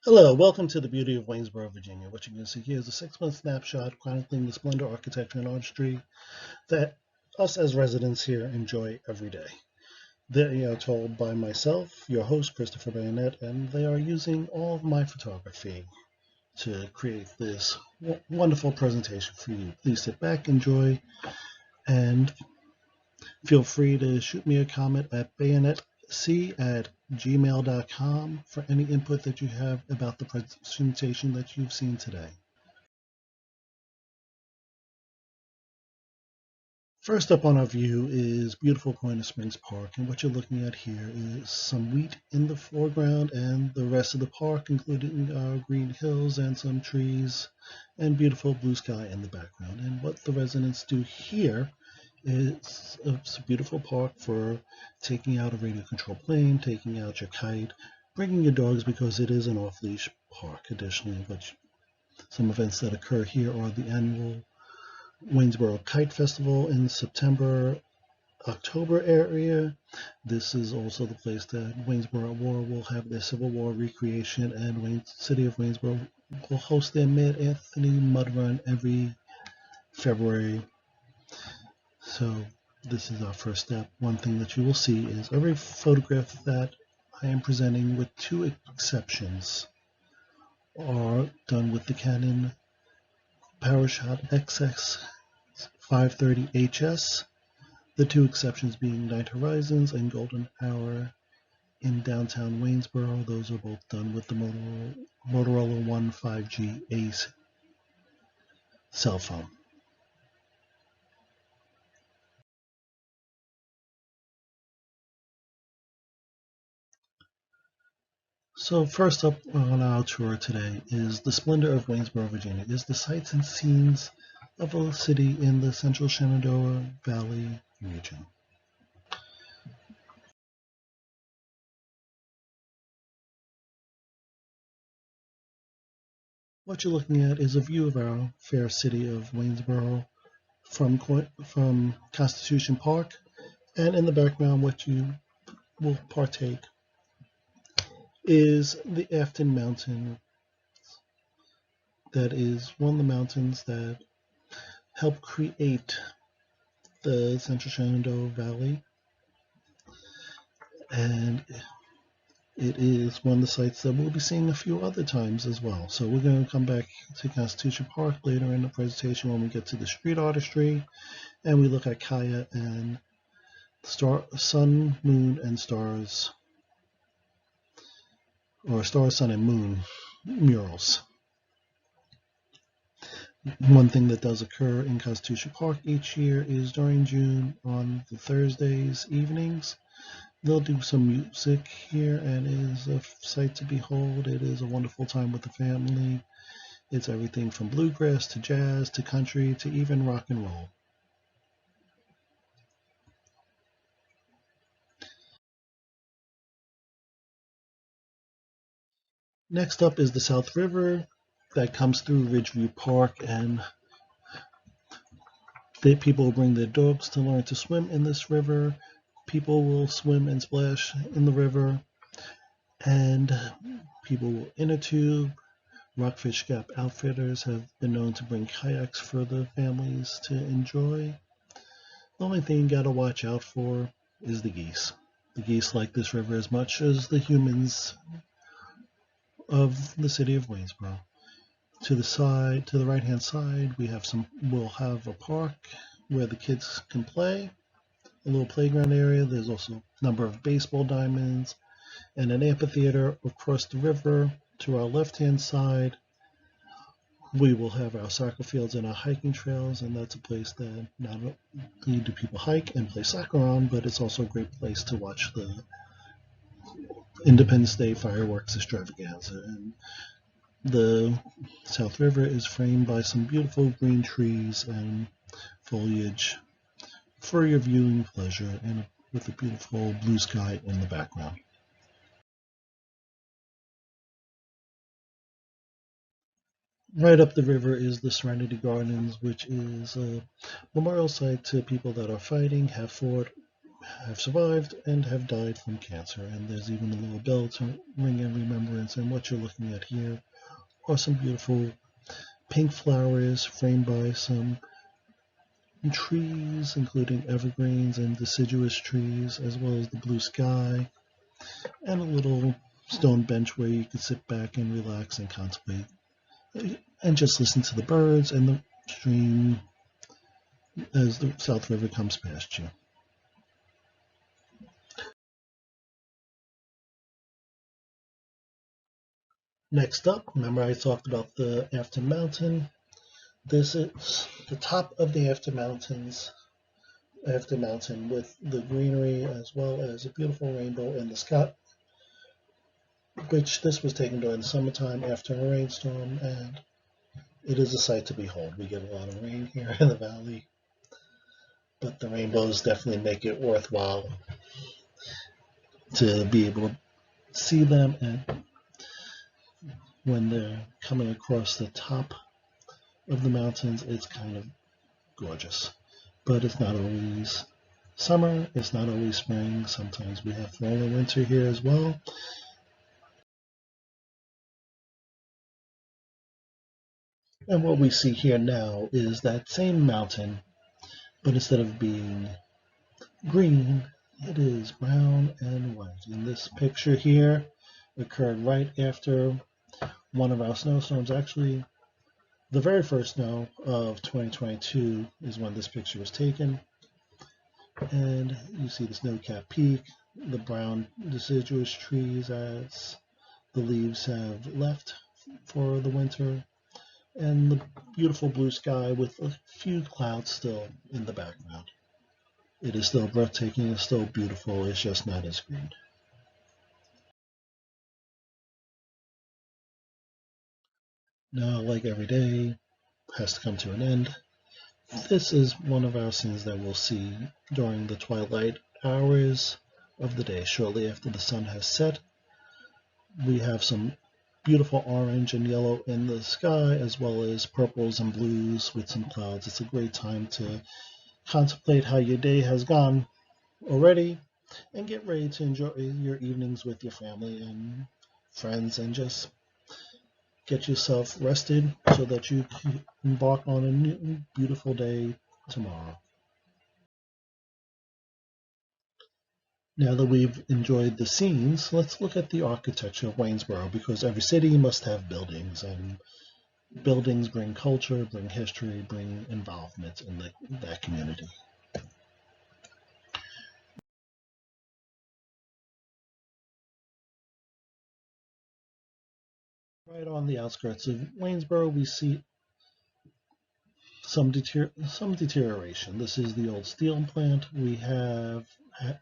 Hello, welcome to the Beauty of Waynesboro, Virginia. What you can see here is a 6-month snapshot chronicling the splendor, architecture, and artistry that us as residents here enjoy every day. They are told by myself, your host, Christopher Bayonet, and they are using all of my photography to create this wonderful presentation for you. Please sit back, enjoy, and feel free to shoot me a comment at bayonetc@gmail.com for any input that you have about the presentation that you've seen today. First up on our view is beautiful Point of Springs Park, and what you're looking at here is some wheat in the foreground and the rest of the park, including green hills and some trees and beautiful blue sky in the background. And what the residents do here is it's a beautiful park for taking out a radio control plane, taking out your kite, bringing your dogs because it is an off-leash park. Additionally, some events that occur here are the annual Waynesboro Kite Festival in September, October area. This is also the place that Waynesboro War will have their Civil War recreation, and City of Waynesboro will host their Mid-Anthony Mud Run every February. So this is our first step. One thing that you will see is every photograph that I am presenting, with two exceptions, are done with the Canon PowerShot XS 530 HS. The two exceptions being Night Horizons and Golden Hour in downtown Waynesboro. Those are both done with the Motorola One 5G Ace cell phone. So first up on our tour today is the Splendor of Waynesboro, Virginia. It is the sights and scenes of a city in the Central Shenandoah Valley Region. What you're looking at is a view of our fair city of Waynesboro from Constitution Park, and in the background what you will partake is the Afton Mountain. That is one of the mountains that helped create the Central Shenandoah Valley, and it is one of the sites that we'll be seeing a few other times as well. So we're going to come back to Constitution Park later in the presentation when we get to the street artistry, and we look at Kaya and sun, moon, and stars, or star, sun, and moon murals. One thing that does occur in Constitution Park each year is during June on the Thursdays evenings, they'll do some music here, and it is a sight to behold. It is a wonderful time with the family. It's everything from bluegrass to jazz to country to even rock and roll. Next up is the South River that comes through Ridgeview Park, and people will bring their dogs to learn to swim in this river. People will swim and splash in the river, and people will inner tube. Rockfish Gap Outfitters have been known to bring kayaks for the families to enjoy. The only thing you gotta watch out for is the geese. The geese like this river as much as the humans of the city of Waynesboro. To the right hand side, we'll have a park where the kids can play, a little playground area. There's also a number of baseball diamonds and an amphitheater across the river. To our left hand side, we will have our soccer fields and our hiking trails, and that's a place that not only do people hike and play soccer on, but it's also a great place to watch the Independence Day fireworks extravaganza. And the South River is framed by some beautiful green trees and foliage for your viewing pleasure, and with a beautiful blue sky in the background. Right up the river is the Serenity Gardens, which is a memorial site to people that are fighting, have fought, have survived and have died from cancer. And there's even a little bell to ring in remembrance. And what you're looking at here are some beautiful pink flowers framed by some trees, including evergreens and deciduous trees, as well as the blue sky, and a little stone bench where you can sit back and relax and contemplate and just listen to the birds and the stream as the South River comes past you. Next up, remember I talked about the Afton Mountain. This is the top of the Afton Mountain with the greenery as well as a beautiful rainbow in the sky, which this was taken during the summertime after a rainstorm, and it is a sight to behold. We get a lot of rain here in the valley, but the rainbows definitely make it worthwhile to be able to see them, and when they're coming across the top of the mountains, it's kind of gorgeous. But it's not always summer, it's not always spring. Sometimes we have fall and winter here as well. And what we see here now is that same mountain, but instead of being green, it is brown and white. And this picture here occurred right after one of our snowstorms. Actually, the very first snow of 2022 is when this picture was taken. And you see the snow-capped peak, the brown deciduous trees as the leaves have left for the winter, and the beautiful blue sky with a few clouds still in the background. It is still breathtaking, it's still beautiful, it's just not as green. Now, like every day has to come to an end, this is one of our scenes that we'll see during the twilight hours of the day. Shortly after the sun has set, we have some beautiful orange and yellow in the sky, as well as purples and blues with some clouds. It's a great time to contemplate how your day has gone already and get ready to enjoy your evenings with your family and friends, and just get yourself rested so that you can embark on a new beautiful day tomorrow. Now that we've enjoyed the scenes, let's look at the architecture of Waynesboro, because every city must have buildings, and buildings bring culture, bring history, bring involvement in that community. Right on the outskirts of Waynesboro, we see some deterioration. This is the old steel plant. We have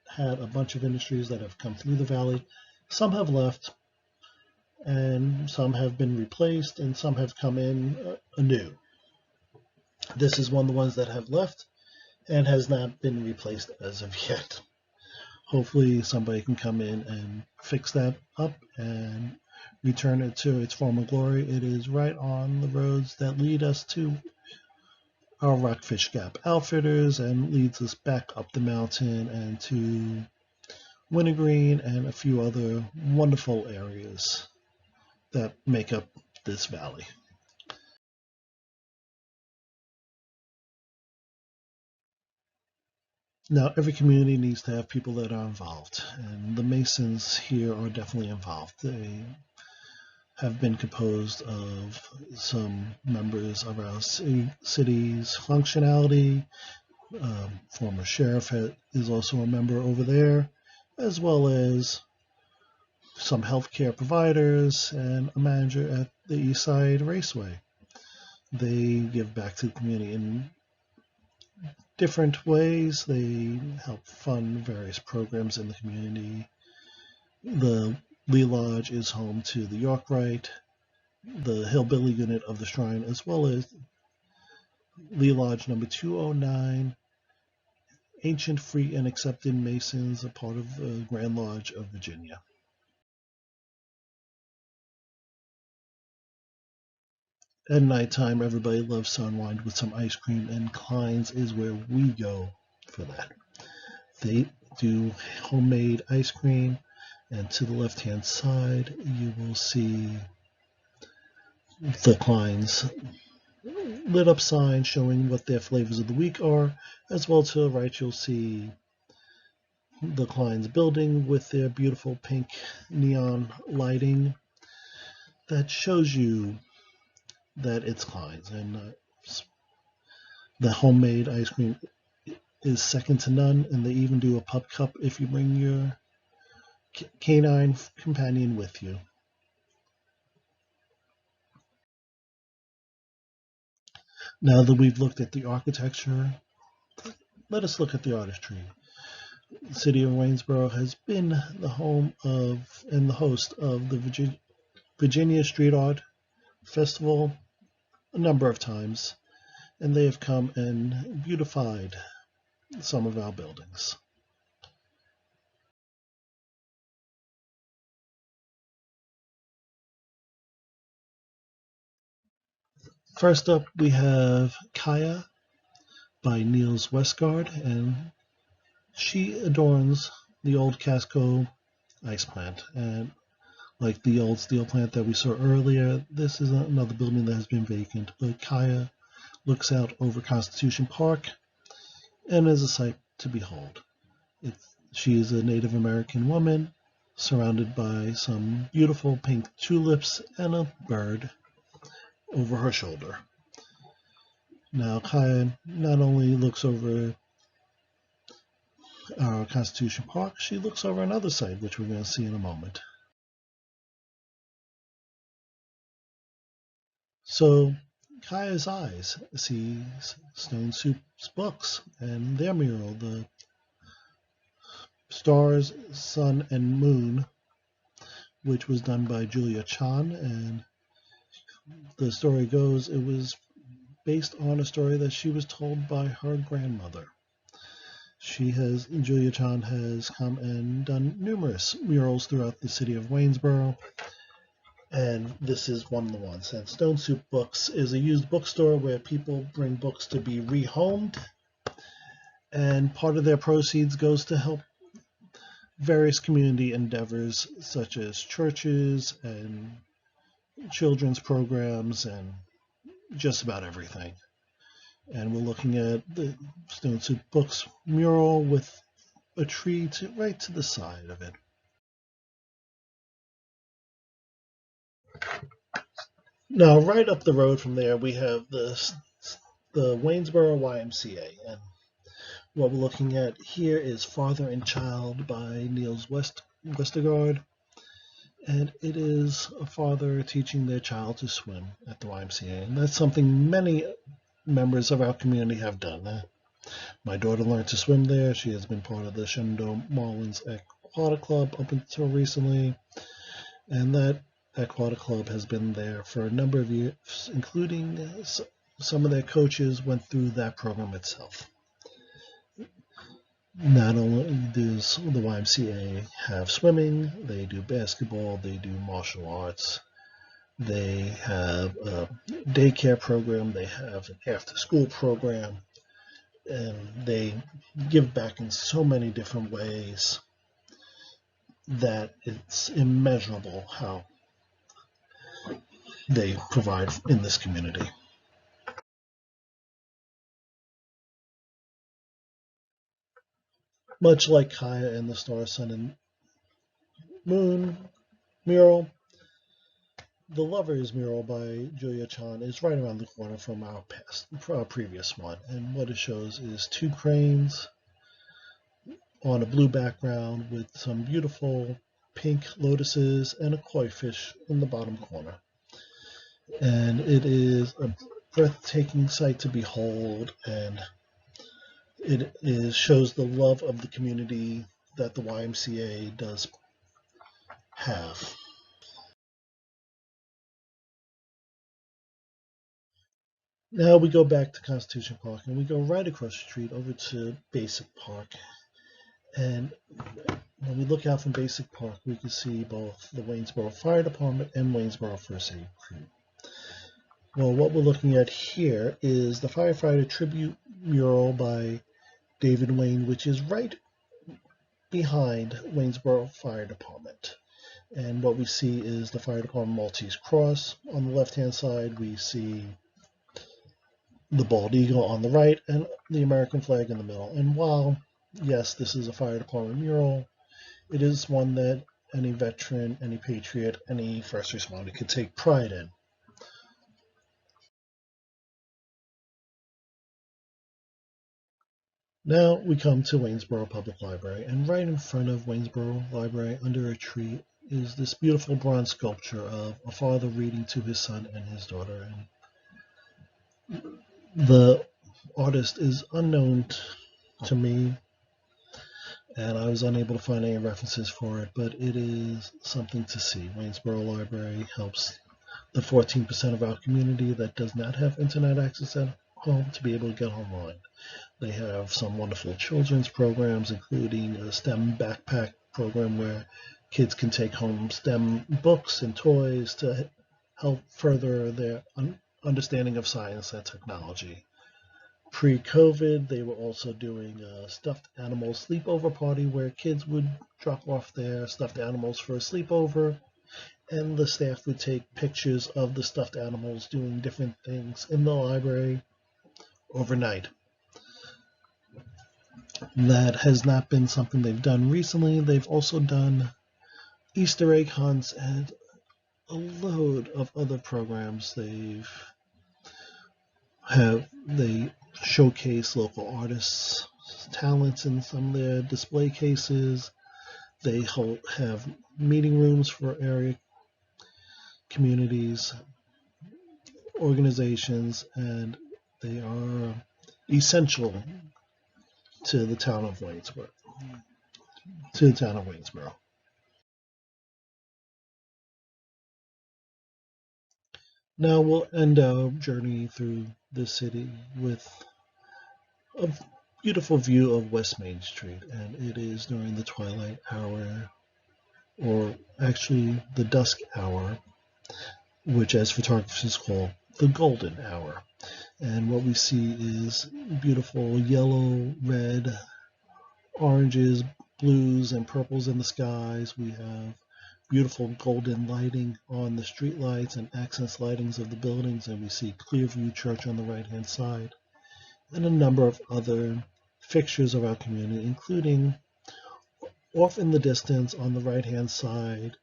had a bunch of industries that have come through the valley. Some have left, and some have been replaced, and some have come in anew. This is one of the ones that have left and has not been replaced as of yet. Hopefully somebody can come in and fix that up and return it to its former glory. It is right on the roads that lead us to our Rockfish Gap Outfitters and leads us back up the mountain and to Wintergreen and a few other wonderful areas that make up this valley. Now, every community needs to have people that are involved, and the Masons here are definitely involved. They have been composed of some members of our city's functionality. Former sheriff is also a member over there, as well as some healthcare providers and a manager at the East Side Raceway. They give back to the community in different ways. They help fund various programs in the community. The Lee Lodge is home to the York Rite, the Hillbilly unit of the Shrine, as well as Lee Lodge number 209, Ancient Free and Accepted Masons, a part of the Grand Lodge of Virginia. At nighttime, everybody loves to unwind with some ice cream, and Kleins is where we go for that. do homemade ice cream. And to the left-hand side, you will see the Kleins lit up sign showing what their flavors of the week are. As well to the right, you'll see the Kleins building with their beautiful pink neon lighting that shows you that it's Kleins. And the homemade ice cream is second to none, and they even do a pup cup if you bring your canine companion with you. Now that we've looked at the architecture, let us look at the artistry. The city of Waynesboro has been the home of and the host of the Virginia Street Art Festival a number of times, and they have come and beautified some of our buildings. First up, we have Kaya by Niels Westgard, and she adorns the old Casco ice plant. And like the old steel plant that we saw earlier, this is another building that has been vacant, but Kaya looks out over Constitution Park and is a sight to behold. She is a Native American woman surrounded by some beautiful pink tulips and a bird over her shoulder. Now, Kaya not only looks over our Constitution Park, she looks over another site, which we're going to see in a moment. So, Kaya's eyes sees Stone Soup's books and their mural, the Stars, Sun, and Moon, which was done by Julia Chan. And the story goes it was based on a story that she was told by her grandmother. Julia Chan has come and done numerous murals throughout the city of Waynesboro, and this is one of the ones. And Stone Soup Books is a used bookstore where people bring books to be rehomed, and part of their proceeds goes to help various community endeavors such as churches and children's programs and just about everything. And we're looking at the Stone Soup Books mural with a tree right to the side of it. Now, right up the road from there, we have the Waynesboro YMCA. And what we're looking at here is Father and Child by Niels Westergaard. And it is a father teaching their child to swim at the YMCA. And that's something many members of our community have done. My daughter learned to swim there. She has been part of the Shenandoah Marlins Aquatic Club up until recently. And that Aquatic Club has been there for a number of years, including some of their coaches went through that program itself. Not only does the YMCA have swimming, they do basketball, they do martial arts, they have a daycare program, they have an after-school program, and they give back in so many different ways that it's immeasurable how they provide in this community. Much like Kaya and the Star, Sun, and Moon mural, the Lovers mural by Julia Chan is right around the corner from our previous one. And what it shows is two cranes on a blue background with some beautiful pink lotuses and a koi fish in the bottom corner. And it is a breathtaking sight to behold, and shows the love of the community that the YMCA does have. Now we go back to Constitution Park and we go right across the street over to Basic Park. And when we look out from Basic Park, we can see both the Waynesboro Fire Department and Waynesboro First Aid Crew. Well, what we're looking at here is the Firefighter tribute mural by David Wayne, which is right behind Waynesboro Fire Department. And what we see is the Fire Department Maltese Cross. On the left-hand side, we see the bald eagle on the right and the American flag in the middle. And while, yes, this is a fire department mural, it is one that any veteran, any patriot, any first responder could take pride in. Now we come to Waynesboro Public Library, and right in front of Waynesboro Library, under a tree, is this beautiful bronze sculpture of a father reading to his son and his daughter. And the artist is unknown to me, and I was unable to find any references for it, but it is something to see. Waynesboro Library helps the 14% of our community that does not have internet access at home to be able to get online. They have some wonderful children's programs, including a STEM backpack program where kids can take home STEM books and toys to help further their understanding of science and technology. Pre-COVID, they were also doing a stuffed animal sleepover party where kids would drop off their stuffed animals for a sleepover, and the staff would take pictures of the stuffed animals doing different things in the library overnight. That has not been something they've done recently. They've also done Easter egg hunts and a load of other programs. They showcase local artists' talents in some of their display cases. They have meeting rooms for area communities, organizations, and they are essential to the town of Waynesboro. Now we'll end our journey through the city with a beautiful view of West Main Street, and it is during the twilight hour, or actually the dusk hour, which as photographers call the golden hour. And what we see is beautiful yellow, red, oranges, blues, and purples in the skies. We have beautiful golden lighting on the street lights and accents lightings of the buildings, and we see Clearview Church on the right-hand side, and a number of other fixtures of our community, including off in the distance on the right-hand side,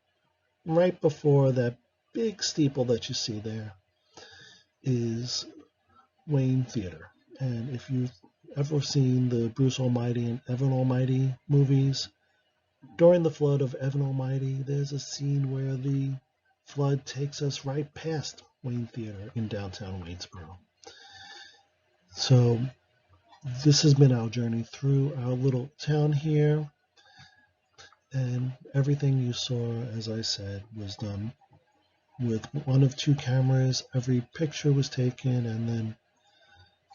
right before that big steeple that you see there, is Wayne Theater. And if you've ever seen the Bruce Almighty and Evan Almighty movies, during the flood of Evan Almighty, there's a scene where the flood takes us right past Wayne Theater in downtown Waynesboro. So this has been our journey through our little town here, and everything you saw, as I said, was done with one of two cameras. Every picture was taken, and then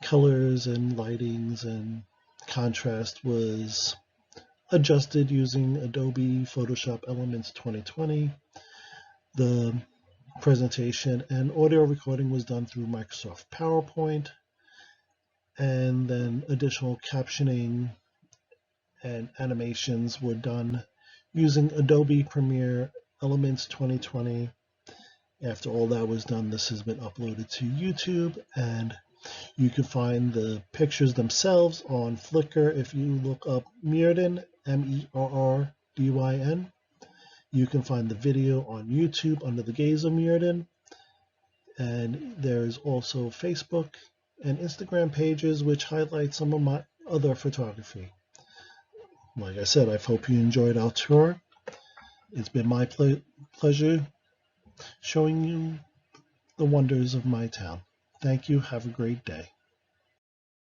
colors and lightings and contrast was adjusted using Adobe Photoshop Elements 2020. The presentation and audio recording was done through Microsoft PowerPoint, and then additional captioning and animations were done using Adobe Premiere Elements 2020. After all that was done, this has been uploaded to YouTube, and you can find the pictures themselves on Flickr if you look up Meerdyn, Meerdyn. You can find the video on YouTube under the gaze of Meerdyn, and there's also Facebook and Instagram pages which highlight some of my other photography. Like I said, I hope you enjoyed our tour. It's been my pleasure showing you the wonders of my town. Thank you. Have a great day.